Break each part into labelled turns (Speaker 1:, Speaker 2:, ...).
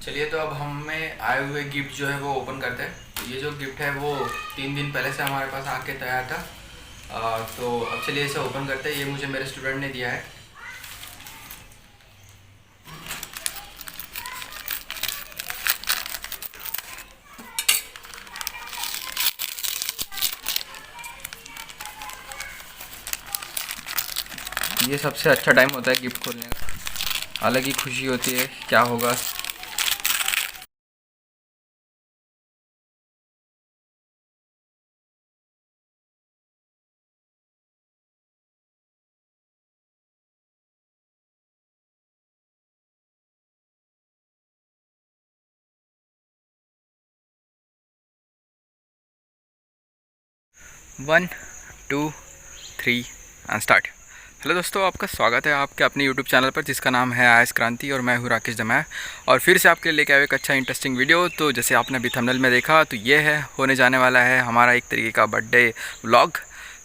Speaker 1: चलिए तो अब हमें आए हुए गिफ्ट जो है वो ओपन करते हैं। तो ये जो गिफ्ट है वो 3 दिन पहले से हमारे पास आके तैयार था। तो अब चलिए इसे ओपन करते हैं। ये मुझे मेरे स्टूडेंट ने दिया है। ये सबसे अच्छा टाइम होता है गिफ्ट खोलने का, अलग ही खुशी होती है। क्या होगा? One, two, three and start. Hello दोस्तों, आपका स्वागत है आपके अपने यूट्यूब चैनल पर जिसका नाम है आयस क्रांति, और मैं हूँ राकेश दमाया। और फिर से आपके लिए लेके आए एक अच्छा इंटरेस्टिंग वीडियो। तो जैसे आपने अभी थंबनेल में देखा, तो ये है होने जाने वाला है हमारा एक तरीके का बर्थडे व्लॉग।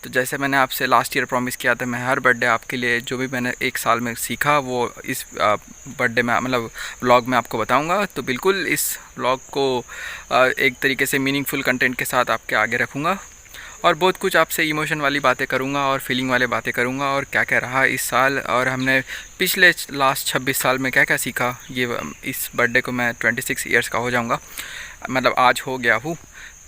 Speaker 1: तो जैसे मैंने आपसे लास्ट ईयर प्रॉमिस किया था, मैं हर बर्थडे आपके लिए जो भी मैंने एक साल में सीखा वो इस बर्थडे में मतलब व्लॉग में आपको बताऊंगा। तो बिल्कुल इस व्लॉग को एक तरीके से मीनिंगफुल कंटेंट के साथ आपके आगे रखूँगा, और बहुत कुछ आपसे इमोशन वाली बातें करूँगा और फीलिंग वाले बातें करूँगा, और क्या क्या रहा इस साल, और हमने पिछले लास्ट 26 साल में क्या क्या सीखा। ये इस बर्थडे को मैं 26 ईयर्स का हो जाऊँगा, मतलब आज हो गया हूँ।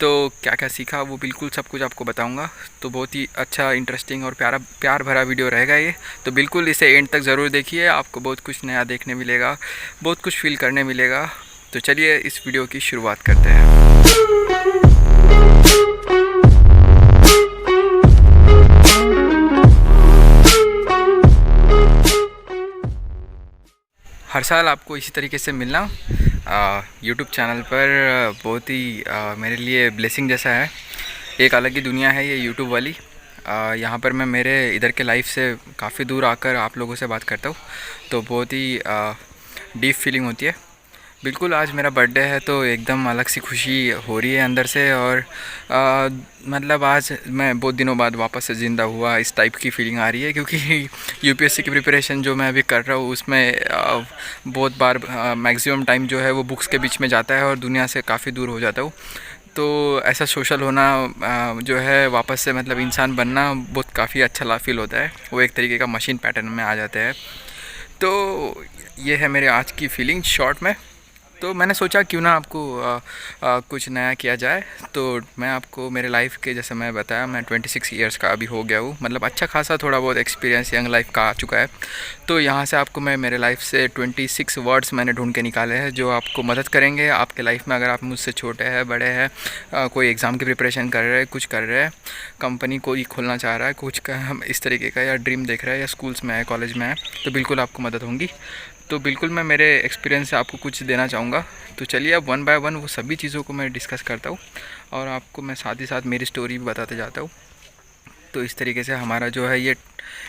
Speaker 1: तो क्या क्या सीखा वो बिल्कुल सब कुछ आपको बताऊंगा। तो बहुत ही अच्छा, इंटरेस्टिंग और प्यार भरा वीडियो रहेगा ये। तो बिल्कुल इसे एंड तक ज़रूर देखिए, आपको बहुत कुछ नया देखने मिलेगा, बहुत कुछ फील करने मिलेगा। तो चलिए इस वीडियो की शुरुआत करते हैं। हर साल आपको इसी तरीके से मिलना यूट्यूब चैनल पर बहुत ही मेरे लिए ब्लेसिंग जैसा है। एक अलग ही दुनिया है ये यूट्यूब वाली। यहाँ पर मैं मेरे इधर के लाइफ से काफ़ी दूर आकर आप लोगों से बात करता हूँ, तो बहुत ही डीप फीलिंग होती है। बिल्कुल आज मेरा बर्थडे है, तो एकदम अलग सी खुशी हो रही है अंदर से। और मतलब आज मैं बहुत दिनों बाद वापस से ज़िंदा हुआ, इस टाइप की फीलिंग आ रही है। क्योंकि यूपीएससी की प्रिपरेशन जो मैं अभी कर रहा हूँ उसमें बहुत बार मैक्सिमम टाइम जो है वो बुक्स के बीच में जाता है और दुनिया से काफ़ी दूर हो जाता हूँ। तो ऐसा सोशल होना जो है वापस से मतलब इंसान बनना बहुत काफ़ी अच्छा फील होता है। वो एक तरीके का मशीन पैटर्न में आ जाते हैं। तो ये है मेरे आज की फीलिंग शॉर्ट में। तो मैंने सोचा क्यों ना आपको कुछ नया किया जाए। तो मैं आपको मेरे लाइफ के, जैसे मैं बताया, मैं 26 ईयर्स का अभी हो गया हूँ, मतलब अच्छा खासा थोड़ा बहुत एक्सपीरियंस यंग लाइफ का आ चुका है। तो यहाँ से आपको मैं मेरे लाइफ से 26 वर्ड्स मैंने ढूंढ के निकाले हैं जो आपको मदद करेंगे आपके लाइफ में। अगर आप मुझसे छोटे हैं, बड़े हैं, कोई एग्ज़ाम की प्रिपरेशन कर रहे हैं, कुछ कर रहे हैं, कंपनी कोई खोलना चाह रहा है, कुछ का हम इस तरीके का, या ड्रीम देख रहा है, या स्कूल्स में है, कॉलेज में है, तो बिल्कुल आपको मदद होंगी। तो बिल्कुल मैं मेरे एक्सपीरियंस से आपको कुछ देना चाहूँगा। तो चलिए अब वन बाय वन वो सभी चीज़ों को मैं डिस्कस करता हूँ, और आपको मैं साथ ही साथ मेरी स्टोरी भी बताते जाता हूँ। तो इस तरीके से हमारा जो है ये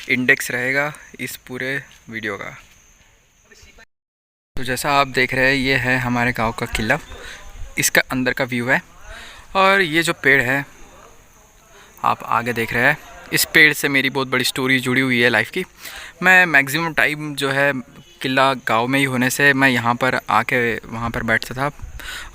Speaker 1: इंडेक्स रहेगा इस पूरे वीडियो का। तो जैसा आप देख रहे हैं, ये है हमारे गांव का किला, इसका अंदर का व्यू है। और ये जो पेड़ है आप आगे देख रहे हैं, इस पेड़ से मेरी बहुत बड़ी स्टोरी जुड़ी हुई है लाइफ की। मैं मैक्सिमम टाइम जो है किला गांव में ही होने से मैं यहाँ पर आके वहाँ पर बैठता था,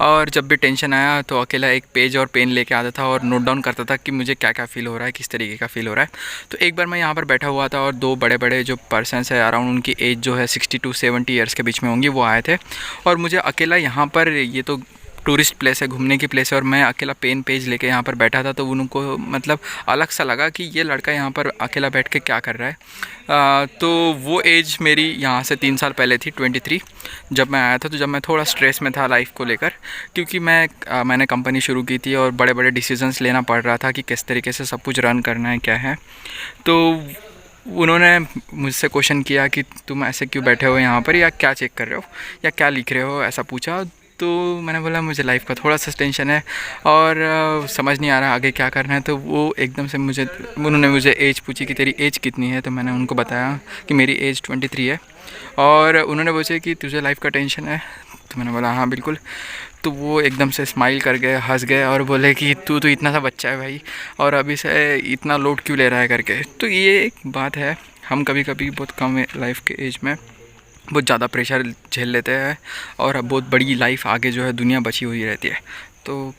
Speaker 1: और जब भी टेंशन आया तो अकेला एक पेज और पेन लेके आता था और नोट डाउन करता था कि मुझे क्या क्या फ़ील हो रहा है, किस तरीके का फ़ील हो रहा है। तो एक बार मैं यहाँ पर बैठा हुआ था और दो बड़े बड़े जो पर्सन्स है अराउंड, उनकी एज जो है 60 to 70 ईयर्स के बीच में होंगी, वो आए थे। और मुझे अकेला यहाँ पर, ये तो टूरिस्ट प्लेस है, घूमने की प्लेस है, और मैं अकेला पेन पेज लेके यहाँ पर बैठा था। तो उनको मतलब अलग सा लगा कि ये लड़का यहाँ पर अकेला बैठ के क्या कर रहा है। तो वो एज मेरी यहाँ से 3 साल पहले थी, 23, जब मैं आया था। तो जब मैं थोड़ा स्ट्रेस में था लाइफ को लेकर, क्योंकि मैंने कंपनी शुरू की थी और बड़े बड़े डिसीजंस लेना पड़ रहा था कि किस तरीके से सब कुछ रन करना है, क्या है। तो उन्होंने मुझसे क्वेश्चन किया कि तुम ऐसे क्यों बैठे हो यहाँ पर, या क्या चेक कर रहे हो, या क्या लिख रहे हो, ऐसा पूछा। तो मैंने बोला मुझे लाइफ का थोड़ा सा टेंशन है, और समझ नहीं आ रहा आगे क्या करना है। तो वो एकदम से उन्होंने मुझे एज पूछी कि तेरी एज कितनी है। तो मैंने उनको बताया कि मेरी एज 23 है। और उन्होंने पूछा कि तुझे लाइफ का टेंशन है। तो मैंने बोला हाँ बिल्कुल। तो वो एकदम से स्माइल कर गए, हंस गए, और बोले कि तू तो इतना सा बच्चा है भाई, और अभी से इतना लोड क्यों ले रहा है करके। तो ये एक बात है, हम कभी कभी बहुत कम लाइफ के एज में बहुत ज़्यादा प्रेशर झेल लेते हैं और अब बहुत बड़ी लाइफ आगे जो है दुनिया बची हुई रहती है। तो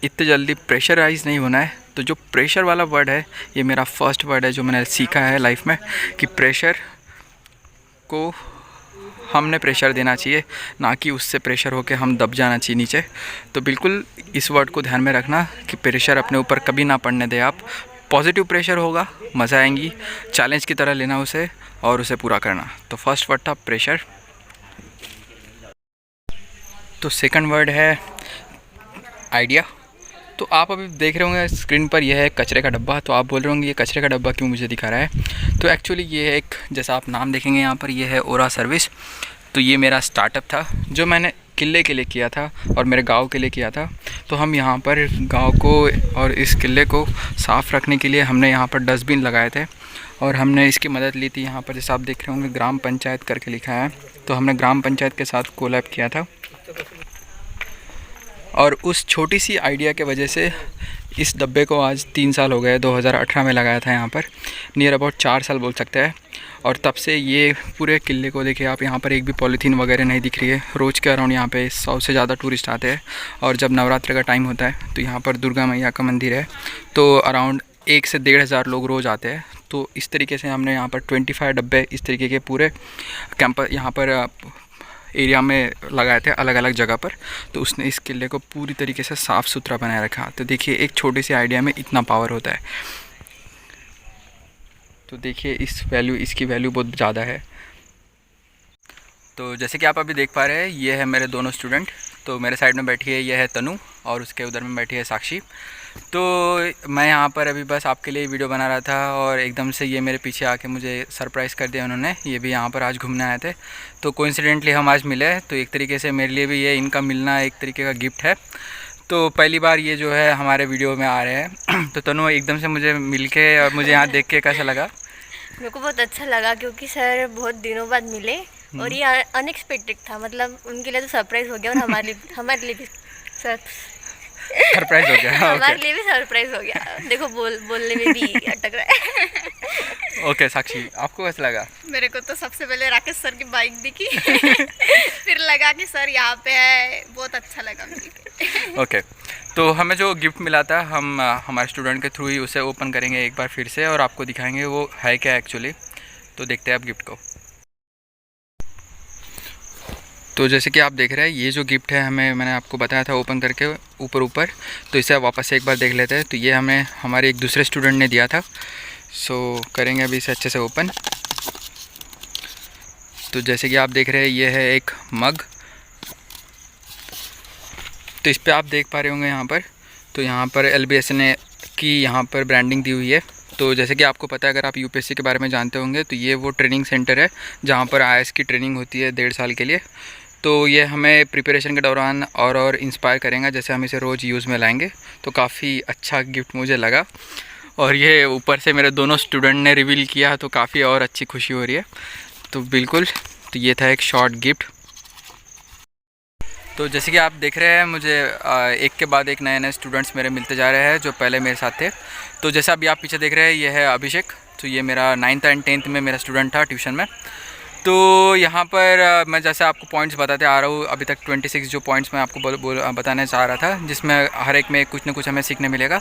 Speaker 1: इतने जल्दी प्रेशराइज़ नहीं होना है। तो जो प्रेशर वाला वर्ड है ये मेरा फर्स्ट वर्ड है जो मैंने सीखा है लाइफ में, कि प्रेशर को हमने प्रेशर देना चाहिए, ना कि उससे प्रेशर होकर हम दब जाना चाहिए नीचे। तो बिल्कुल इस वर्ड को ध्यान में रखना कि प्रेशर अपने ऊपर कभी ना पड़ने दें आप। पॉजिटिव प्रेशर होगा, मज़ा आएंगी, चैलेंज की तरह लेना उसे और उसे पूरा करना। तो फर्स्ट वर्ड था प्रेशर। तो सेकंड वर्ड है आइडिया। तो आप अभी देख रहे होंगे स्क्रीन पर यह है कचरे का डब्बा। तो आप बोल रहे होंगे ये कचरे का डब्बा क्यों मुझे दिखा रहा है। तो एक्चुअली ये एक, जैसा आप नाम देखेंगे यहाँ पर, ये है ओरा सर्विस। तो ये मेरा स्टार्टअप था जो मैंने किले के लिए किया था और मेरे गांव के लिए किया था। तो हम यहाँ पर गांव को और इस किले को साफ़ रखने के लिए हमने यहाँ पर डस्टबिन लगाए थे और हमने इसकी मदद ली थी। यहाँ पर जैसे आप देख रहे होंगे ग्राम पंचायत करके लिखा है, तो हमने ग्राम पंचायत के साथ कोलैब किया था और उस छोटी सी आइडिया के वजह से इस डब्बे को आज 3 साल हो गए। 2018 में लगाया था यहाँ पर, नियर अबाउट 4 साल बोल सकते हैं। और तब से ये पूरे किले को देखिए आप, यहाँ पर एक भी पॉलीथीन वगैरह नहीं दिख रही है। रोज़ के अराउंड यहाँ पे 100 से ज़्यादा टूरिस्ट आते हैं और जब नवरात्र का टाइम होता है तो यहाँ पर दुर्गा मैया का मंदिर है, तो अराउंड 1 से 1,500 लोग रोज़ आते हैं। तो इस तरीके से हमने यहाँ पर 25 डब्बे इस तरीके के पूरे कैंपस यहाँ पर एरिया में लगाए थे अलग अलग जगह पर। तो उसने इस किले को पूरी तरीके से साफ़ सुथरा बनाए रखा। तो देखिए एक छोटी सी आइडिया में इतना पावर होता है। तो देखिए इसकी वैल्यू बहुत ज़्यादा है। तो जैसे कि आप अभी देख पा रहे हैं ये है मेरे दोनों स्टूडेंट। तो मेरे साइड में बैठी है ये है तनु और उसके उधर में बैठी है साक्षी। तो मैं यहाँ पर अभी बस आपके लिए वीडियो बना रहा था और एकदम से ये मेरे पीछे आके मुझे सरप्राइज़ कर दिया उन्होंने। ये भी यहाँ पर आज घूमने आए थे, तो कोइंसिडेंटली हम आज मिले। तो एक तरीके से मेरे लिए भी ये इनका मिलना एक तरीके का गिफ्ट है। तो पहली बार ये जो है हमारे वीडियो में आ रहे हैं। तो तनु एकदम से मुझे मिल के और मुझे यहाँ देख के कैसा लगा?
Speaker 2: मेरे को बहुत अच्छा लगा क्योंकि सर बहुत दिनों बाद मिले और ये अनएक्सपेक्टेड था। मतलब उनके लिए तो सरप्राइज़ हो गया और हमारे लिए भी
Speaker 1: सरप्राइज हो गया।
Speaker 2: हमारे लिए भी सरप्राइज हो गया। देखो बोलने में भी अटक रहा है।
Speaker 1: ओके साक्षी, आपको कैसा लगा?
Speaker 3: मेरे को तो सबसे पहले राकेश सर की बाइक दिखी फिर लगा कि सर यहाँ पे है, बहुत अच्छा लगा मिलके।
Speaker 1: ओके, तो हमें जो गिफ्ट मिला था हम हमारे स्टूडेंट के थ्रू ही उसे ओपन करेंगे एक बार फिर से और आपको दिखाएंगे वो है क्या एक्चुअली। तो देखते हैं आप गिफ्ट को। तो जैसे कि आप देख रहे हैं ये जो गिफ्ट है मैंने आपको बताया था ओपन करके ऊपर। तो इसे वापस से एक बार देख लेते हैं। तो ये हमें हमारे एक दूसरे स्टूडेंट ने दिया था। सो करेंगे अभी इसे अच्छे से ओपन। तो जैसे कि आप देख रहे हैं ये है एक मग। तो इस पर आप देख पा रहे होंगे यहाँ पर, तो यहाँ पर LBS ने की यहाँ पर ब्रांडिंग दी हुई है। तो जैसे कि आपको पता है, अगर आप UPSC के बारे में जानते होंगे तो ये वो ट्रेनिंग सेंटर है जहाँ पर IAS की ट्रेनिंग होती है 1.5 साल के लिए। तो ये हमें प्रिपरेशन के दौरान और इंस्पायर करेगा, जैसे हम इसे रोज़ यूज़ में लाएंगे। तो काफ़ी अच्छा गिफ्ट मुझे लगा और ये ऊपर से मेरे दोनों स्टूडेंट ने रिवील किया तो काफ़ी और अच्छी खुशी हो रही है। तो बिल्कुल, तो ये था एक शॉर्ट गिफ्ट। तो जैसे कि आप देख रहे हैं मुझे एक के बाद एक नए स्टूडेंट्स मेरे मिलते जा रहे हैं जो पहले मेरे साथ थे। तो जैसा अभी आप पीछे देख रहे हैं ये है अभिषेक। तो ये मेरा 9th एंड 10th में मेरा स्टूडेंट था ट्यूशन में। तो यहाँ पर मैं जैसे आपको पॉइंट्स बताते आ रहा हूँ अभी तक 26 जो पॉइंट्स मैं आपको बताने चाह रहा था, जिसमें हर एक में कुछ ना कुछ हमें सीखने मिलेगा।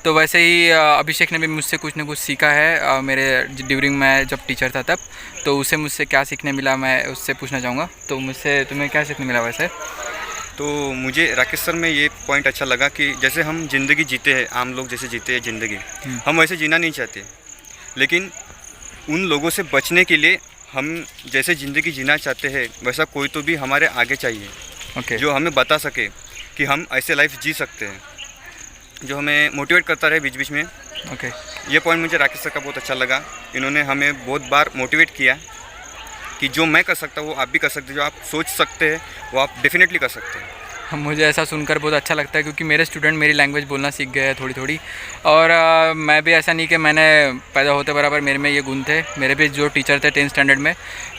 Speaker 1: तो वैसे ही अभिषेक ने भी मुझसे कुछ ना कुछ सीखा है मेरे ड्यूरिंग मैं जब टीचर था तब। तो उसे मुझसे क्या सीखने मिला मैं उससे पूछना चाहूँगा। तो मुझसे तुम्हें क्या सीखने मिला वैसे?
Speaker 4: तो मुझे राकेश सर में ये पॉइंट अच्छा लगा कि जैसे हम ज़िंदगी जीते हैं, आम लोग जैसे जीते हैं ज़िंदगी, हम वैसे जीना नहीं चाहते, लेकिन उन लोगों से बचने के लिए हम जैसे ज़िंदगी जीना चाहते हैं वैसा कोई तो भी हमारे आगे चाहिए। जो हमें बता सके कि हम ऐसे लाइफ जी सकते हैं, जो हमें मोटिवेट करता रहे बीच बीच में। ये पॉइंट मुझे राकेश सर का बहुत अच्छा लगा। इन्होंने हमें बहुत बार मोटिवेट किया कि जो मैं कर सकता हूँ वो आप भी कर सकते हैं, जो आप सोच सकते हैं वो आप डेफिनेटली कर सकते हैं।
Speaker 1: मुझे ऐसा सुनकर बहुत अच्छा लगता है क्योंकि मेरे स्टूडेंट मेरी लैंग्वेज बोलना सीख गए हैं थोड़ी थोड़ी। और मैं भी ऐसा नहीं कि मैंने पैदा होते बराबर मेरे में ये गुण थे। मेरे भी जो टीचर थे 10th स्टैंडर्ड में,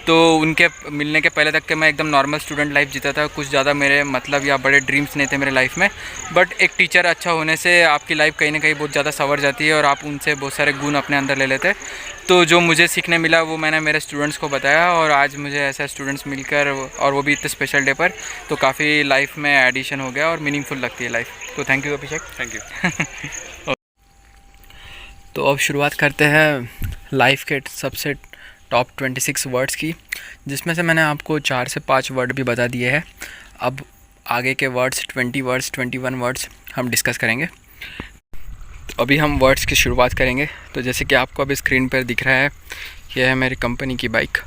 Speaker 1: तो उनके मिलने के पहले तक के मैं एकदम नॉर्मल स्टूडेंट लाइफ जीता था, कुछ ज़्यादा मेरे मतलब या बड़े ड्रीम्स नहीं थे मेरे लाइफ में। बट एक टीचर अच्छा होने से आपकी लाइफ कहीं ना कहीं बहुत ज़्यादा संवर जाती है और आप उनसे बहुत सारे गुण अपने अंदर ले लेते हैं। तो जो मुझे सीखने मिला वो मैंने मेरे स्टूडेंट्स को बताया, और आज मुझे ऐसे स्टूडेंट्स मिलकर, और वो भी इतने स्पेशल डे पर, तो काफ़ी लाइफ में एडिशन हो गया और मीनिंगफुल लगती है लाइफ। तो thank you Abhishek.
Speaker 4: Thank you.
Speaker 1: तो अब शुरुआत करते हैं लाइफ के सबसे टॉप 26 वर्ड्स की, जिसमें से मैंने आपको 4 से 5 वर्ड भी बता दिए हैं। अब आगे के वर्ड्स 20 वर्ड्स 21 वर्ड्स हम डिस्कस करेंगे। तो अभी हम वर्ड्स की शुरुआत करेंगे। तो जैसे कि आपको अभी स्क्रीन पर दिख रहा है, यह है मेरी कंपनी की बाइक।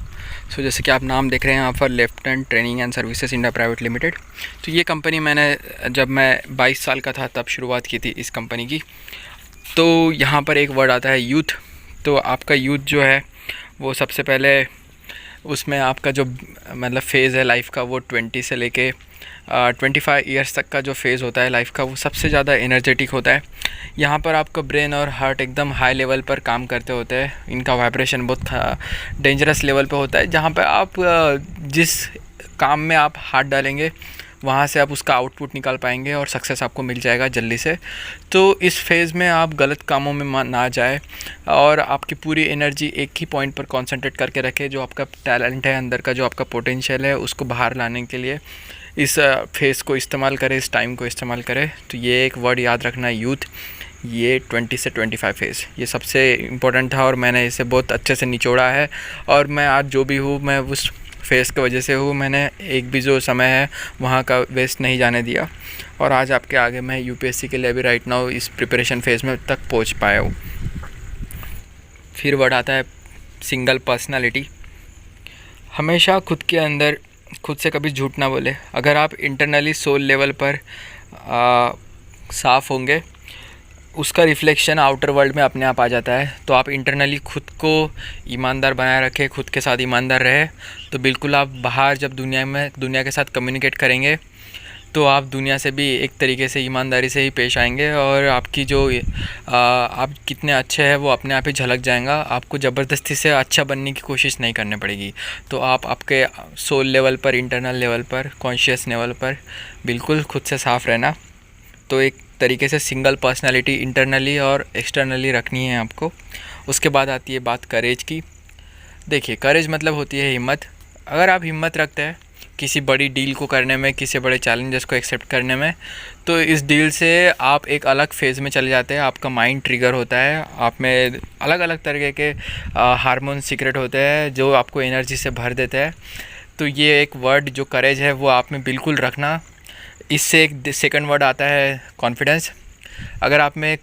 Speaker 1: सो जैसे कि आप नाम देख रहे हैं यहाँ पर, lieutenant training and services India private limited. तो ये कंपनी मैंने जब मैं 22 साल का था तब शुरुआत की थी इस कंपनी की। तो यहाँ पर एक वर्ड आता है यूथ। तो आपका यूथ जो है वो सबसे पहले उसमें आपका जो मतलब फ़ेज़ है लाइफ का, वो 20 से लेके 25 ईयर्स तक का जो फ़ेज़ होता है लाइफ का, वो सबसे ज़्यादा एनर्जेटिक होता है। यहाँ पर आपका ब्रेन और हार्ट एकदम हाई लेवल पर काम करते होते हैं। इनका वाइब्रेशन बहुत डेंजरस लेवल पे होता है। जहाँ पर आप जिस काम में आप हाथ डालेंगे वहाँ से आप उसका आउटपुट निकाल पाएंगे और सक्सेस आपको मिल जाएगा जल्दी से। तो इस फेज़ में आप गलत कामों में ना जाए और आपकी पूरी एनर्जी एक ही पॉइंट पर कंसंट्रेट करके रखें। जो आपका टैलेंट है अंदर का, जो आपका पोटेंशियल है, उसको बाहर लाने के लिए इस फेज़ को इस्तेमाल करें, इस टाइम को इस्तेमाल करें। तो ये एक वर्ड याद रखना है, यूथ। ये 20 से 25 फेज़ ये सबसे इम्पोर्टेंट था और मैंने इसे बहुत अच्छे से निचोड़ा है। और मैं आज जो भी हूँ, मैं उस फेस की वजह से हूँ। मैंने एक भी जो समय है वहाँ का वेस्ट नहीं जाने दिया, और आज आपके आगे मैं यूपीएससी के लिए भी राइट नाउ इस प्रिपरेशन फेज़ में तक पहुँच पाया हूँ। फिर वर्ड आता है सिंगल पर्सनालिटी। हमेशा खुद के अंदर खुद से कभी झूठ ना बोले। अगर आप इंटरनली सोल लेवल पर साफ़ होंगे, उसका रिफ्लेक्शन आउटर वर्ल्ड में अपने आप आ जाता है। तो आप इंटरनली खुद को ईमानदार बनाए रखें, खुद के साथ ईमानदार रहे, तो बिल्कुल आप बाहर जब दुनिया के साथ कम्युनिकेट करेंगे तो आप दुनिया से भी एक तरीके से ईमानदारी से ही पेश आएंगे, और आपकी जो आप कितने अच्छे हैं वो अपने आप ही झलक जाएगा। आपको ज़बरदस्ती से अच्छा बनने की कोशिश नहीं करनी पड़ेगी। तो आप आपके सोल लेवल पर, इंटरनल लेवल पर, कॉन्शियस लेवल पर बिल्कुल खुद से साफ़ रहना। तो एक तरीके से सिंगल पर्सनालिटी इंटरनली और एक्सटर्नली रखनी है आपको। उसके बाद आती है बात करेज की। देखिए, करेज मतलब होती है हिम्मत। अगर आप हिम्मत रखते हैं किसी बड़ी डील को करने में, किसी बड़े चैलेंजेस को एक्सेप्ट करने में, तो इस डील से आप एक अलग फेज़ में चले जाते हैं। आपका माइंड ट्रिगर होता है, आप में अलग अलग तरीके के हार्मोन सीक्रेट होते हैं जो आपको एनर्जी से भर देते हैं। तो ये एक वर्ड जो करेज है वो आप में बिल्कुल रखना। इससे एक सेकंड वर्ड आता है कॉन्फिडेंस। अगर आप में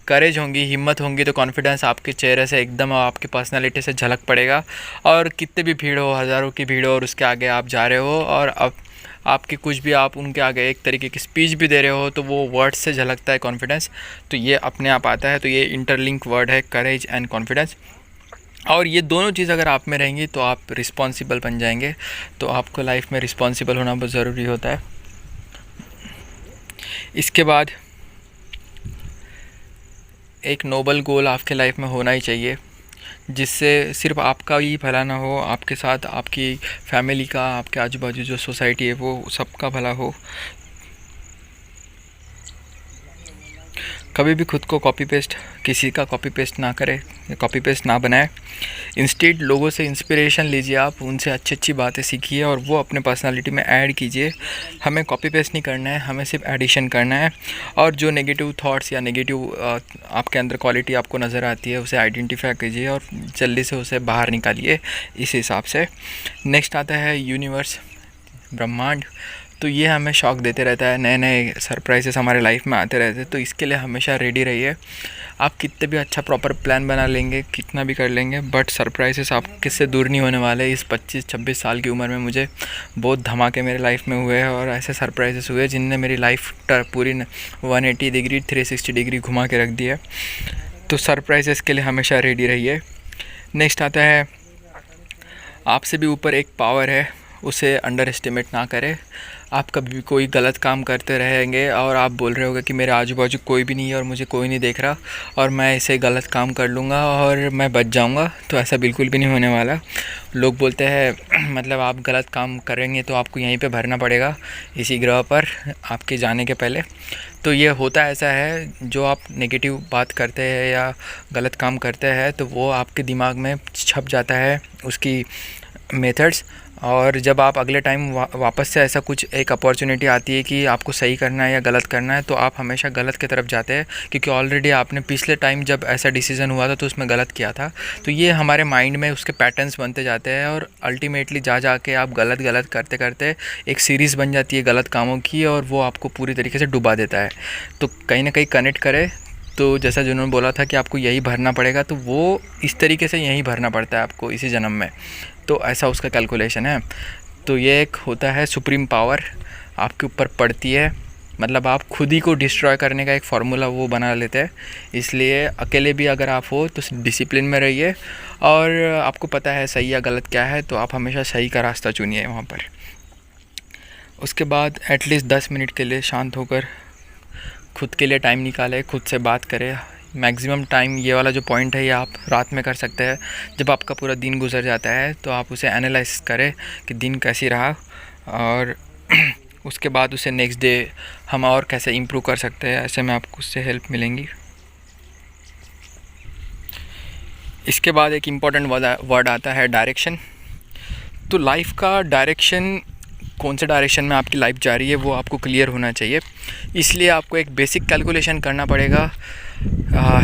Speaker 1: करेज होंगी, हिम्मत होंगी, तो कॉन्फिडेंस आपके चेहरे से एकदम आपकी पर्सनालिटी से झलक पड़ेगा। और कितने भी भीड़ हो, हज़ारों की भीड़ हो, और उसके आगे आप जा रहे हो और अब आपकी कुछ भी, आप उनके आगे एक तरीके की स्पीच भी दे रहे हो, तो वो वर्ड से झलकता है कॉन्फिडेंस। तो ये अपने आप आता है। तो ये इंटरलिंक वर्ड है, करेज एंड कॉन्फिडेंस। और ये दोनों चीज़ अगर आप में रहेंगी तो आप रिस्पॉन्सिबल बन जाएंगे। तो आपको लाइफ में रिस्पॉन्सिबल होना बहुत ज़रूरी होता है। इसके बाद एक नोबल गोल आपके लाइफ में होना ही चाहिए, जिससे सिर्फ आपका ही भला ना हो, आपके साथ आपकी फैमिली का, आपके आजू बाजू जो सोसाइटी है वो सबका भला हो। कभी भी खुद को कॉपी पेस्ट, किसी का कॉपी पेस्ट ना करें, कॉपी पेस्ट ना बनाएं। इंस्टेड लोगों से इंस्पिरेशन लीजिए, आप उनसे अच्छी अच्छी बातें सीखिए और वो अपने पर्सनालिटी में ऐड कीजिए। हमें कॉपी पेस्ट नहीं करना है, हमें सिर्फ एडिशन करना है। और जो नेगेटिव थॉट्स या नेगेटिव आपके अंदर क्वालिटी आपको नज़र आती है, उसे आइडेंटिफाई कीजिए और जल्दी से उसे बाहर निकालिए इस हिसाब से। नेक्स्ट आता है यूनिवर्स, ब्रह्मांड। तो ये हमें शॉक देते रहता है, नए नए सरप्राइजेस हमारे लाइफ में आते रहते हैं। तो इसके लिए हमेशा रेडी रहिए। आप कितने भी अच्छा प्रॉपर प्लान बना लेंगे, कितना भी कर लेंगे, बट सरप्राइजेस आपके से दूर नहीं होने वाले। इस 25-26 साल की उम्र में मुझे बहुत धमाके मेरे लाइफ में हुए हैं, और ऐसे सरप्राइजेस हुए जिनने मेरी लाइफ पूरी 180 डिग्री 360 डिग्री घुमा के रख दी है। तो सरप्राइजेस के लिए हमेशा रेडी रहिए। नेक्स्ट आता है, आपसे भी ऊपर एक पावर है, उसे अंडर एस्टिमेट ना करें। आप कभी भी कोई गलत काम करते रहेंगे और आप बोल रहे होगे कि मेरे आजू बाजू कोई भी नहीं है और मुझे कोई नहीं देख रहा और मैं इसे गलत काम कर लूँगा और मैं बच जाऊँगा, तो ऐसा बिल्कुल भी नहीं होने वाला। लोग बोलते हैं मतलब आप गलत काम करेंगे तो आपको यहीं पे भरना पड़ेगा इसी ग्रह पर आपके जाने के पहले। तो ये होता ऐसा है, जो आप नेगेटिव बात करते हैं या गलत काम करते हैं तो वो आपके दिमाग में छप जाता है उसकी मेथड्स। और जब आप अगले टाइम वापस से ऐसा कुछ एक अपॉर्चुनिटी आती है कि आपको सही करना है या गलत करना है, तो आप हमेशा गलत की तरफ जाते हैं, क्योंकि ऑलरेडी आपने पिछले टाइम जब ऐसा डिसीज़न हुआ था तो उसमें गलत किया था। तो ये हमारे माइंड में उसके पैटर्न्स बनते जाते हैं और अल्टीमेटली जा के आप गलत करते करते एक सीरीज़ बन जाती है गलत कामों की और वो आपको पूरी तरीके से डुबा देता है। तो कहीं ना कहीं कनेक्ट करें। तो जैसा जिन्होंने बोला था कि आपको यही भरना पड़ेगा, तो वो इस तरीके से यही भरना पड़ता है आपको इसी जन्म में। तो ऐसा उसका कैलकुलेशन है। तो ये एक होता है सुप्रीम पावर आपके ऊपर पड़ती है, मतलब आप खुद ही को डिस्ट्रॉय करने का एक फार्मूला वो बना लेते हैं। इसलिए अकेले भी अगर आप हो तो डिसिप्लिन में रहिए और आपको पता है सही या गलत क्या है, तो आप हमेशा सही का रास्ता चुनिए वहाँ पर। उसके बाद एटलीस्ट 10 मिनट के लिए शांत होकर खुद के लिए टाइम निकालें, खुद से बात करें। मैक्सिमम टाइम ये वाला जो पॉइंट है ये आप रात में कर सकते हैं। जब आपका पूरा दिन गुजर जाता है तो आप उसे एनालाइज करें कि दिन कैसी रहा और उसके बाद उसे नेक्स्ट डे हम और कैसे इम्प्रूव कर सकते हैं, ऐसे में आपको उससे हेल्प मिलेंगी। इसके बाद एक इम्पॉर्टेंट वर्ड आता है डायरेक्शन। तो लाइफ का डायरेक्शन, कौन से डायरेक्शन में आपकी लाइफ जा रही है वो आपको क्लियर होना चाहिए। इसलिए आपको एक बेसिक कैलकुलेशन करना पड़ेगा।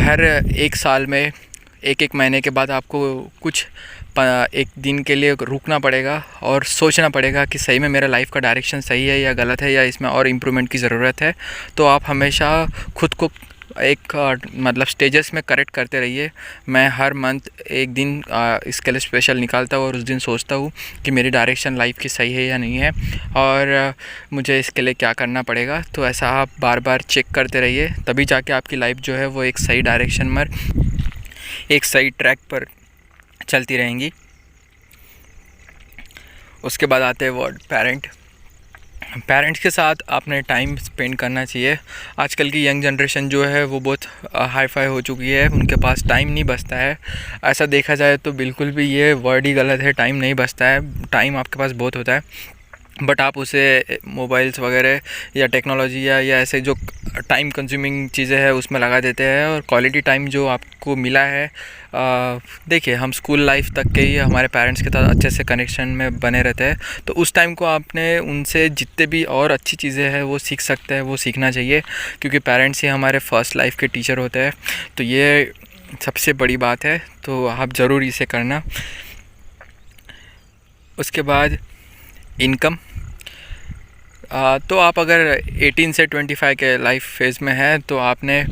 Speaker 1: हर एक साल में एक महीने के बाद आपको कुछ एक दिन के लिए रुकना पड़ेगा और सोचना पड़ेगा कि सही में मेरा लाइफ का डायरेक्शन सही है या गलत है या इसमें और इम्प्रूवमेंट की ज़रूरत है। तो आप हमेशा खुद को एक मतलब स्टेजेस में करेक्ट करते रहिए। मैं हर मंथ एक दिन इसके लिए स्पेशल निकालता हूँ और उस दिन सोचता हूँ कि मेरी डायरेक्शन लाइफ की सही है या नहीं है और मुझे इसके लिए क्या करना पड़ेगा। तो ऐसा आप बार बार चेक करते रहिए, तभी जाके आपकी लाइफ जो है वो एक सही डायरेक्शन में, एक सही ट्रैक पर चलती रहेंगी। उसके बाद आते हैं वर्ड पेरेंट। पेरेंट्स के साथ आपने टाइम स्पेंड करना चाहिए। आजकल की यंग जनरेशन जो है वो बहुत हाई फाई हो चुकी है, उनके पास टाइम नहीं बचता है। ऐसा देखा जाए तो बिल्कुल भी ये वर्ड ही गलत है, टाइम नहीं बचता है। टाइम आपके पास बहुत होता है, बट आप उसे मोबाइल्स वगैरह या टेक्नोलॉजी या ऐसे जो टाइम कंज्यूमिंग चीज़ें हैं उसमें लगा देते हैं और क्वालिटी टाइम जो आपको मिला है, देखिए हम स्कूल लाइफ तक के ही हमारे पेरेंट्स के साथ अच्छे से कनेक्शन में बने रहते हैं। तो उस टाइम को आपने उनसे जितने भी और अच्छी चीज़ें हैं वो सीख सकते हैं, वो सीखना चाहिए, क्योंकि पेरेंट्स ही हमारे फर्स्ट लाइफ के टीचर होते हैं। तो ये सबसे बड़ी बात है, तो आप ज़रूर इसे करना। उसके बाद इनकम। तो आप अगर 18 से 25 के लाइफ फेज़ में हैं तो आपने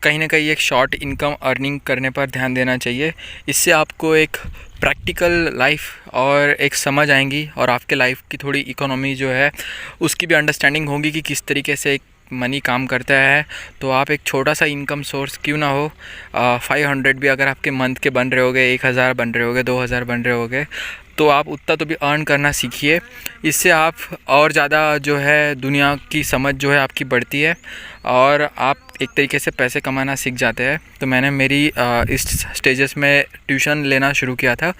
Speaker 1: कहीं ना कहीं एक शॉर्ट इनकम अर्निंग करने पर ध्यान देना चाहिए। इससे आपको एक प्रैक्टिकल लाइफ और एक समझ आएंगी और आपके लाइफ की थोड़ी इकोनॉमी जो है उसकी भी अंडरस्टैंडिंग होगी कि किस तरीके से एक मनी काम करता है। तो आप एक छोटा सा इनकम सोर्स क्यों ना हो, 500 भी अगर आपके मंथ के बन रहे होगे, 1000 बन रहे होगे, 2000 बन रहे होगे, तो आप उतना तो भी अर्न करना सीखिए। इससे आप और ज़्यादा जो है दुनिया की समझ जो है आपकी बढ़ती है और आप एक तरीके से पैसे कमाना सीख जाते हैं। तो मैंने मेरी इस स्टेजेस में ट्यूशन लेना शुरू किया था,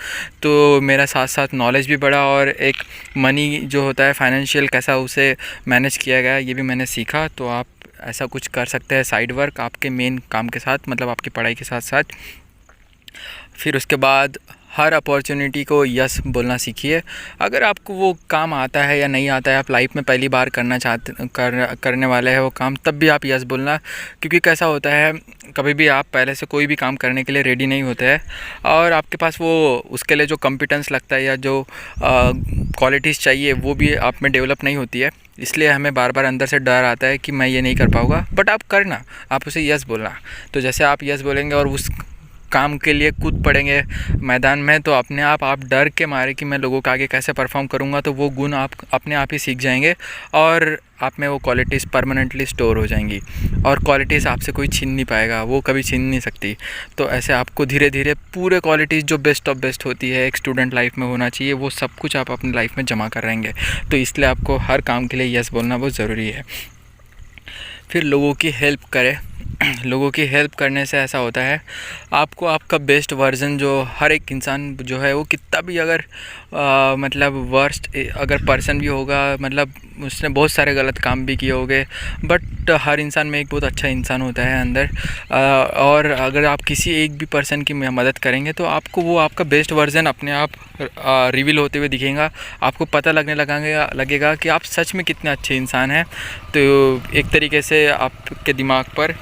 Speaker 1: तो मेरा साथ साथ नॉलेज भी बढ़ा और एक मनी जो होता है फाइनेंशियल कैसा उसे मैनेज किया गया ये भी मैंने सीखा। तो आप ऐसा कुछ कर सकते हैं साइड वर्क आपके मेन काम के साथ, मतलब आपकी पढ़ाई के साथ साथ। फिर उसके बाद हर अपॉर्चुनिटी को यस बोलना सीखिए। अगर आपको वो काम आता है या नहीं आता है, आप लाइफ में पहली बार करने वाले हैं वो काम, तब भी आप यस बोलना, क्योंकि कैसा होता है कभी भी आप पहले से कोई भी काम करने के लिए रेडी नहीं होते हैं और आपके पास वो उसके लिए जो कॉम्पिटेंस लगता है या जो क्वालिटीज़ चाहिए वो भी आप में डेवलप नहीं होती है। इसलिए हमें बार बार अंदर से डर आता है कि मैं ये नहीं कर पाऊँगा, बट आप करना, आप उसे यस बोलना। तो जैसे आप यस बोलेंगे और उस काम के लिए कूद पड़ेंगे मैदान में, तो अपने आप डर के मारे कि मैं लोगों के आगे कैसे परफॉर्म करूँगा, तो वो गुण आप अपने आप ही सीख जाएंगे और आप में वो क्वालिटीज़ परमानेंटली स्टोर हो जाएंगी और क्वालिटीज़ आपसे कोई छीन नहीं पाएगा, वो कभी छीन नहीं सकती। तो ऐसे आपको धीरे धीरे पूरे क्वालिटीज़ जो बेस्ट ऑफ बेस्ट होती है एक स्टूडेंट लाइफ में होना चाहिए, वो सब कुछ आप अपनी लाइफ में जमा कर रहेंगे। तो इसलिए आपको हर काम के लिए यस बोलना बहुत ज़रूरी है। फिर लोगों की हेल्प करें। लोगों की हेल्प करने से ऐसा होता है, आपको आपका बेस्ट वर्जन जो हर एक इंसान जो है वो कितना भी अगर मतलब वर्स्ट अगर पर्सन भी होगा, मतलब उसने बहुत सारे गलत काम भी किए होंगे, बट हर इंसान में एक बहुत अच्छा इंसान होता है अंदर। और अगर आप किसी एक भी पर्सन की मदद करेंगे तो आपको वो आपका बेस्ट वर्जन अपने आप रिवील होते हुए दिखेगा, आपको पता लगेगा कि आप सच में कितने अच्छे इंसान हैं। तो एक तरीके से आपके दिमाग पर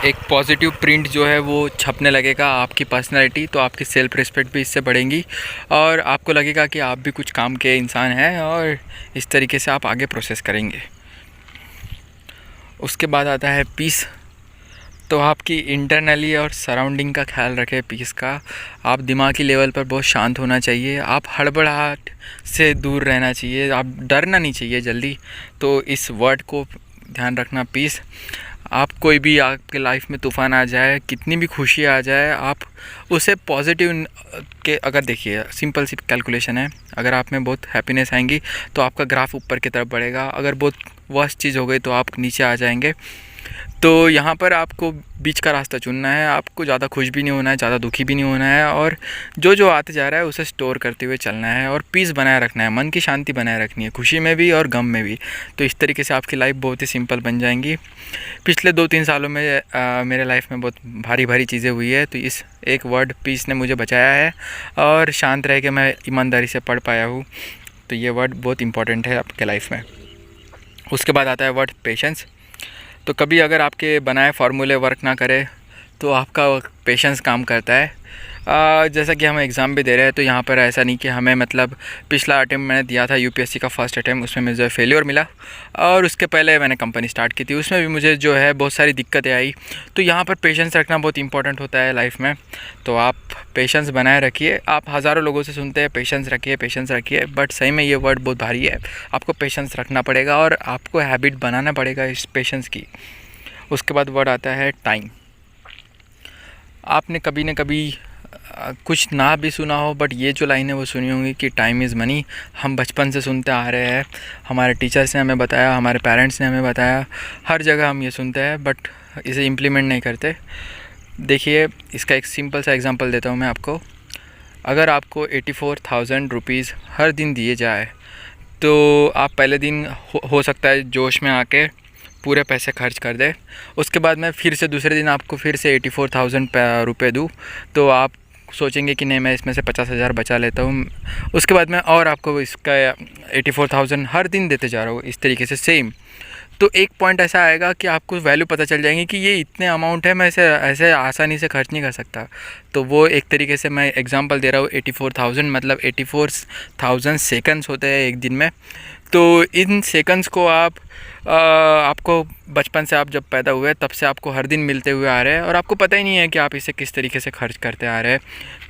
Speaker 1: एक पॉजिटिव प्रिंट जो है वो छपने लगेगा आपकी पर्सनैलिटी, तो आपकी सेल्फ रिस्पेक्ट भी इससे बढ़ेंगी और आपको लगेगा कि आप भी कुछ काम के इंसान हैं और इस तरीके से आप आगे प्रोसेस करेंगे। उसके बाद आता है पीस। तो आपकी इंटरनली और सराउंडिंग का ख्याल रखें पीस का। आप दिमागी लेवल पर बहुत शांत होना चाहिए, आप हड़बड़ाहट से दूर रहना चाहिए, आप डरना नहीं चाहिए जल्दी। तो इस वर्ड को ध्यान रखना, पीस। आप कोई भी आपके लाइफ में तूफ़ान आ जाए, कितनी भी खुशी आ जाए, आप उसे पॉजिटिव के अगर देखिए, सिंपल सी कैलकुलेशन है, अगर आप में बहुत हैप्पीनेस आएंगी तो आपका ग्राफ ऊपर की तरफ बढ़ेगा, अगर बहुत वर्स्ट चीज़ हो गई तो आप नीचे आ जाएंगे। तो यहाँ पर आपको बीच का रास्ता चुनना है, आपको ज़्यादा खुश भी नहीं होना है, ज़्यादा दुखी भी नहीं होना है, और जो आते जा रहा है उसे स्टोर करते हुए चलना है और पीस बनाए रखना है, मन की शांति बनाए रखनी है, खुशी में भी और गम में भी। तो इस तरीके से आपकी लाइफ बहुत ही सिंपल बन जाएंगी। पिछले 2-3 सालों में मेरे लाइफ में बहुत भारी चीज़ें हुई है, तो इस एक वर्ड पीस ने मुझे बचाया है और शांत रह के मैं ईमानदारी से पढ़ पाया हूँ। तो ये वर्ड बहुत इंपॉर्टेंट है आपके लाइफ में। उसके बाद आता है वर्ड पेशेंस। तो कभी अगर आपके बनाए फार्मूले वर्क ना करे तो आपका पेशेंस काम करता है। जैसा कि हम एग्ज़ाम भी दे रहे हैं, तो यहाँ पर ऐसा नहीं कि हमें मतलब पिछला अटेम्प्ट मैंने दिया था यूपीएससी का फर्स्ट अटेम्प्ट, उसमें मुझे फेलियर मिला, और उसके पहले मैंने कंपनी स्टार्ट की थी, उसमें भी मुझे जो है बहुत सारी दिक्कतें आई। तो यहाँ पर पेशेंस रखना बहुत इंपॉर्टेंट होता है लाइफ में। तो आप पेशेंस बनाए रखिए। आप हज़ारों लोगों से सुनते हैं पेशेंस रखिए, बट सही में ये वर्ड बहुत भारी है। आपको पेशेंस रखना पड़ेगा और आपको हैबिट बनाना पड़ेगा इस पेशेंस की। उसके बाद वर्ड आता है टाइम। आपने कभी न कभी कुछ ना भी सुना हो, बट ये जो लाइन है वो सुनी होंगी कि टाइम इज़ मनी। हम बचपन से सुनते आ रहे हैं, हमारे टीचर्स ने हमें बताया, हमारे पेरेंट्स ने हमें बताया, हर जगह हम ये सुनते हैं, बट इसे इम्प्लीमेंट नहीं करते। देखिए, इसका एक सिंपल सा एग्जांपल देता हूँ मैं आपको। अगर आपको 84,000 रुपीज़ हर दिन दिए जाए तो आप पहले दिन हो सकता है जोश में आके पूरे पैसे खर्च कर दे। उसके बाद मैं फिर से दूसरे दिन आपको फिर से 84,000 रुपये दूँ तो आप सोचेंगे कि नहीं, मैं इसमें से 50,000 बचा लेता हूँ। उसके बाद मैं और आपको इसका 84,000 हर दिन देते जा रहा हूँ, इस तरीके से सेम। तो एक पॉइंट ऐसा आएगा कि आपको वैल्यू पता चल जाएंगी कि ये इतने अमाउंट है, मैं इसे ऐसे आसानी से खर्च नहीं कर सकता। तो वो एक तरीके से मैं एग्जांपल दे रहा हूँ। 84,000 मतलब 84,000 सेकंड्स होते हैं एक दिन में। तो इन सेकंड्स को आपको बचपन से, आप जब पैदा हुए तब से आपको हर दिन मिलते हुए आ रहे हैं और आपको पता ही नहीं है कि आप इसे किस तरीके से खर्च करते आ रहे हैं।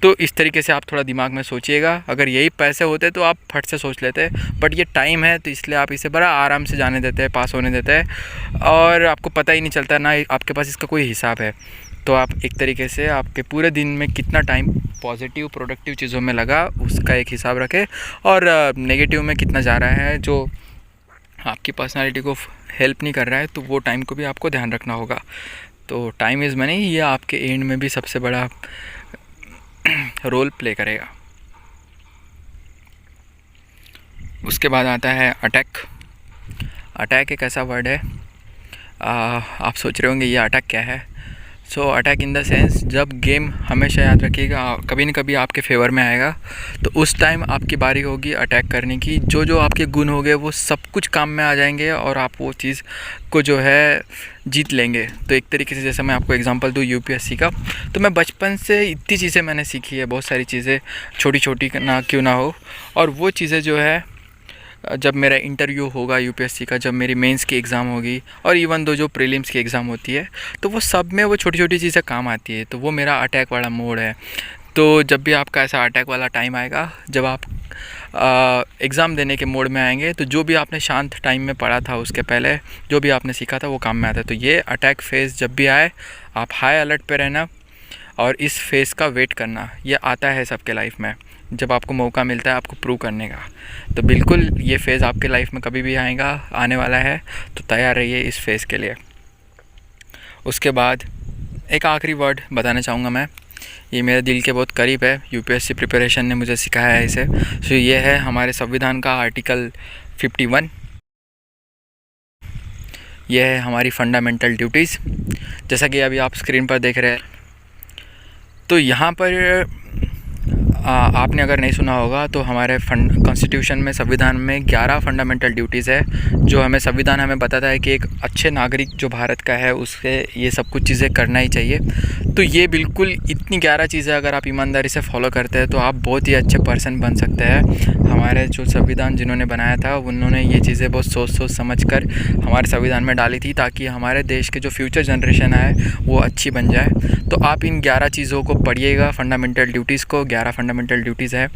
Speaker 1: तो इस तरीके से आप थोड़ा दिमाग में सोचिएगा। अगर यही पैसे होते तो आप फट से सोच लेते, बट ये टाइम है तो इसलिए आप इसे बड़ा आराम से जाने देते हैं, पास होने देते हैं, और आपको पता ही नहीं चलता ना आपके पास इसका कोई हिसाब है। तो आप एक तरीके से आपके पूरे दिन में कितना टाइम पॉजिटिव प्रोडक्टिव चीज़ों में लगा उसका एक हिसाब रखें, और नेगेटिव में कितना जा रहा है जो आपकी पर्सनालिटी को हेल्प नहीं कर रहा है, तो वो टाइम को भी आपको ध्यान रखना होगा। तो टाइम इज़ मनी, ये आपके एंड में भी सबसे बड़ा रोल प्ले करेगा। उसके बाद आता है अटैक। अटैक एक ऐसा वर्ड है, आप सोच रहे होंगे ये अटैक क्या है। सो अटैक इन द सेंस, जब गेम हमेशा याद रखिएगा कभी न कभी आपके फेवर में आएगा, तो उस टाइम आपकी बारी होगी अटैक करने की। जो आपके गुण हो गए वो सब कुछ काम में आ जाएंगे और आप वो चीज़ को जो है जीत लेंगे। तो एक तरीके से जैसे मैं आपको एग्जांपल दूँ यूपीएससी का, तो मैं बचपन से इतनी चीज़ें मैंने सीखी है, बहुत सारी चीज़ें छोटी छोटी ना क्यों ना हो, और वो चीज़ें जो है जब मेरा इंटरव्यू होगा यूपीएससी का, जब मेरी मेंस की एग्ज़ाम होगी, और इवन दो जो प्रीलिम्स की एग्ज़ाम होती है, तो वो सब में वो छोटी छोटी चीज़ें काम आती है। तो वो मेरा अटैक वाला मोड है। तो जब भी आपका ऐसा अटैक वाला टाइम आएगा, जब आप एग्ज़ाम देने के मोड में आएंगे, तो जो भी आपने शांत टाइम में पढ़ा था उसके पहले जो भी आपने सीखा था वो काम में आता है। तो ये अटैक फेज़ जब भी आए, आप हाई अलर्ट पे रहना और इस फेज़ का वेट करना। ये आता है सबके लाइफ में, जब आपको मौका मिलता है आपको प्रूव करने का। तो बिल्कुल ये फ़ेज़ आपके लाइफ में कभी भी आएगा, आने वाला है, तो तैयार रहिए इस फेज़ के लिए। उसके बाद एक आखिरी वर्ड बताना चाहूँगा मैं, ये मेरे दिल के बहुत करीब है, यूपीएससी प्रिपरेशन ने मुझे सिखाया है इसे। तो ये है हमारे संविधान का आर्टिकल 51। ये है हमारी फंडामेंटल ड्यूटीज़, जैसा कि अभी आप स्क्रीन पर देख रहे हैं। तो यहाँ पर आपने अगर नहीं सुना होगा तो हमारे कॉन्स्टिट्यूशन में, संविधान में 11 फंडामेंटल ड्यूटीज़ है, जो हमें संविधान हमें बताता है कि एक अच्छे नागरिक जो भारत का है उसके ये सब कुछ चीज़ें करना ही चाहिए। तो ये बिल्कुल इतनी 11 चीज़ें अगर आप ईमानदारी से फॉलो करते हैं तो आप बहुत ही अच्छे पर्सन बन सकते हैं। हमारे जो संविधान जिन्होंने बनाया था उन्होंने ये चीज़ें बहुत सोच समझ कर हमारे संविधान में डाली थी, ताकि हमारे देश के जो फ्यूचर जनरेशन है वो अच्छी बन जाए। तो आप इन 11 चीज़ों को पढ़िएगा, फंडामेंटल ड्यूटीज़ को। 11 फंडामेंटल ड्यूटीज़ है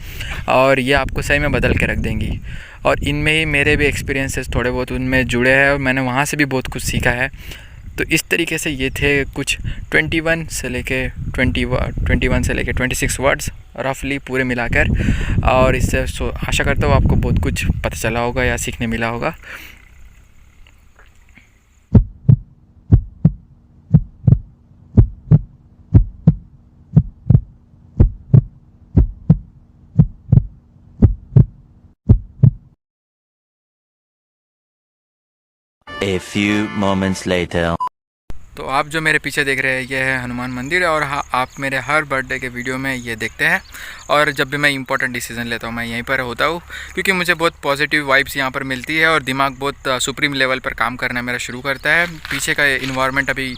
Speaker 1: और ये आपको सही में बदल के रख देंगी। और इनमें ही मेरे भी एक्सपीरियंसेस थोड़े बहुत उनमें जुड़े हैं और मैंने वहाँ से भी बहुत कुछ सीखा है। तो इस तरीके से ये थे कुछ 21 से लेके 26 वर्ड्स रफली पूरे मिलाकर, और इससे आशा करता हूँ आपको बहुत कुछ पता चला होगा या सीखने मिला होगा।
Speaker 5: A few moments later.
Speaker 1: तो आप जो मेरे पीछे देख रहे हैं ये है हनुमान मंदिर, और हाँ, आप मेरे हर बर्थडे के वीडियो में ये देखते हैं। और जब भी मैं इंपॉर्टेंट डिसीजन लेता हूँ मैं यहीं पर होता हूँ, क्योंकि मुझे बहुत पॉजिटिव वाइब्स यहाँ पर मिलती है और दिमाग बहुत सुप्रीम लेवल पर काम करना मेरा शुरू करता है। पीछे का इन्वायरमेंट अभी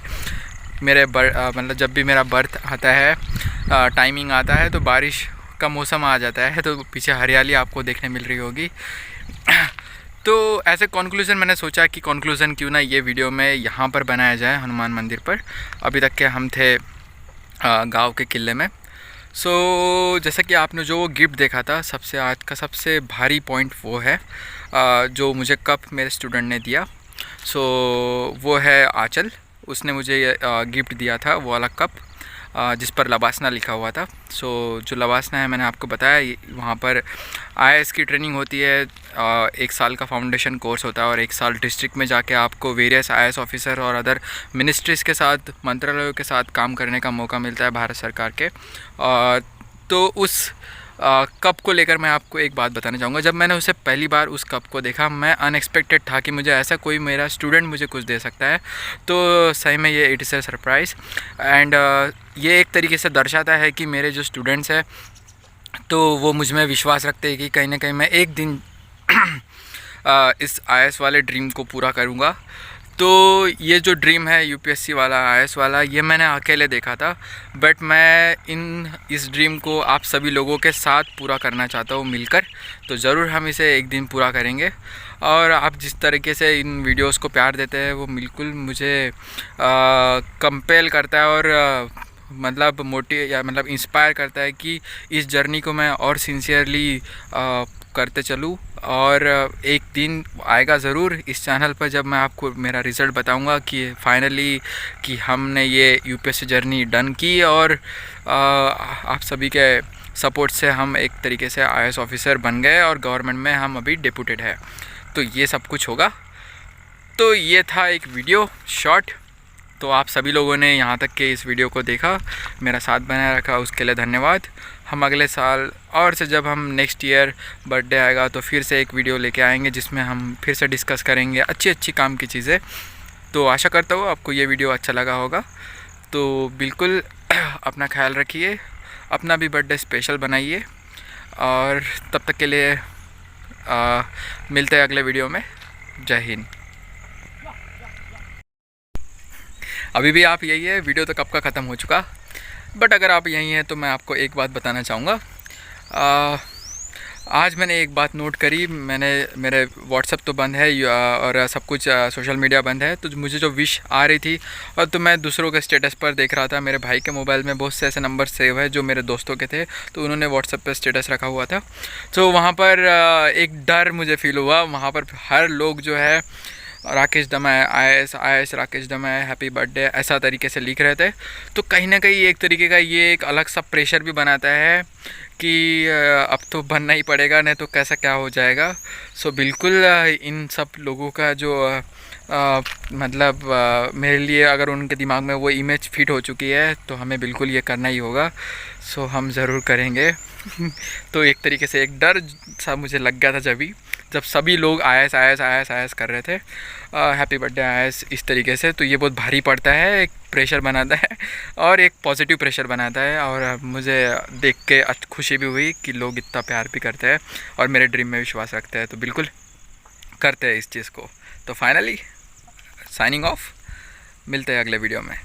Speaker 1: मेरे मतलब जब भी मेरा बर्थ आता है, टाइमिंग आता है, तो बारिश का मौसम आ जाता है, तो पीछे हरियाली आपको देखने मिल रही होगी। तो एज ए कंक्लूज़न मैंने सोचा कि कंक्लूज़न क्यों ना ये वीडियो में यहाँ पर बनाया जाए, हनुमान मंदिर पर। अभी तक के हम थे गांव के किले में। सो जैसा कि आपने जो गिफ्ट देखा था, सबसे आज का सबसे भारी पॉइंट वो है जो मुझे कप मेरे स्टूडेंट ने दिया। सो वो है आंचल, उसने मुझे गिफ्ट दिया था वो वाला कप जिस पर लवासना लिखा हुआ था। सो जो लवासना है मैंने आपको बताया, वहाँ पर आईएएस की ट्रेनिंग होती है, 1 साल का फाउंडेशन कोर्स होता है और 1 साल डिस्ट्रिक्ट में जाके आपको वेरियस आईएएस ऑफिसर और अदर मिनिस्ट्रीज़ के साथ, मंत्रालयों के साथ काम करने का मौका मिलता है भारत सरकार के। तो उस कप को लेकर मैं आपको एक बात बताना चाहूँगा। जब मैंने उसे पहली बार उस कप को देखा, मैं अनएक्सपेक्टेड था कि मुझे ऐसा कोई मेरा स्टूडेंट मुझे कुछ दे सकता है। तो सही में ये it is a surprise and ये एक तरीके से दर्शाता है कि मेरे जो स्टूडेंट्स हैं तो वो मुझ में विश्वास रखते हैं कि कहीं ना कहीं मैं एक दिन इस आईएएस वाले ड्रीम को पूरा करूँगा। तो ये जो ड्रीम है यूपीएससी वाला, आईएएस वाला, ये मैंने अकेले देखा था, बट मैं इस ड्रीम को आप सभी लोगों के साथ पूरा करना चाहता हूँ मिलकर। तो ज़रूर हम इसे एक दिन पूरा करेंगे। और आप जिस तरीके से इन वीडियोस को प्यार देते हैं वो बिल्कुल मुझे कंपेल करता है और मतलब इंस्पायर करता है कि इस जर्नी को मैं और सिंसियरली करते चलूँ। और एक दिन आएगा ज़रूर इस चैनल पर जब मैं आपको मेरा रिज़ल्ट बताऊंगा कि फाइनली कि हमने ये यूपीएससी जर्नी डन की और आप सभी के सपोर्ट से हम एक तरीके से आईएएस ऑफिसर बन गए और गवर्नमेंट में हम अभी डेपुटेड है। तो ये सब कुछ होगा। तो ये था एक वीडियो शॉर्ट। तो आप सभी लोगों ने यहाँ तक के इस वीडियो को देखा, मेरा साथ बनाए रखा, उसके लिए धन्यवाद। हम अगले साल और से जब हम नेक्स्ट ईयर बर्थडे आएगा तो फिर से एक वीडियो लेके आएंगे जिसमें हम फिर से डिस्कस करेंगे अच्छी काम की चीज़ें। तो आशा करता हूँ आपको ये वीडियो अच्छा लगा होगा। तो बिल्कुल अपना ख्याल रखिए, अपना भी बर्थडे स्पेशल बनाइए और तब तक के लिए मिलते हैं अगले वीडियो में। जय हिंद। अभी भी आप यही है, वीडियो तो कब का ख़त्म हो चुका, बट अगर आप यहीं हैं तो मैं आपको एक बात बताना चाहूँगा। आज मैंने एक बात नोट करी, मेरे व्हाट्सअप तो बंद है और सब कुछ सोशल मीडिया बंद है, तो मुझे जो विश आ रही थी और तो मैं दूसरों के स्टेटस पर देख रहा था। मेरे भाई के मोबाइल में बहुत से ऐसे नंबर सेव है जो मेरे दोस्तों के थे, तो उन्होंने व्हाट्सअप पर स्टेटस रखा हुआ था। तो वहाँ पर एक डर मुझे फ़ील हुआ। वहाँ पर हर लोग जो है राकेश दमाय IAS राकेश दमाय हैप्पी बर्थडे ऐसा तरीके से लिख रहे थे। तो कहीं ना कहीं एक तरीके का ये एक अलग सा प्रेशर भी बनाता है कि अब तो बनना ही पड़ेगा, नहीं तो कैसा क्या हो जाएगा। सो बिल्कुल इन सब लोगों का जो मतलब मेरे लिए अगर उनके दिमाग में वो इमेज फिट हो चुकी है तो हमें बिल्कुल ये करना ही होगा। सो हम ज़रूर करेंगे। तो एक तरीके से एक डर सा मुझे लग गया था जब सभी लोग IAS कर रहे थे, हैप्पी बर्थडे IAS इस तरीके से। तो ये बहुत भारी पड़ता है, एक प्रेशर बनाता है और एक पॉजिटिव प्रेशर बनाता है। और मुझे देख के खुशी भी हुई कि लोग इतना प्यार भी करते हैं और मेरे ड्रीम में विश्वास रखते हैं, तो बिल्कुल करते हैं इस चीज़ को। तो फाइनली साइनिंग ऑफ, मिलते हैं अगले वीडियो में।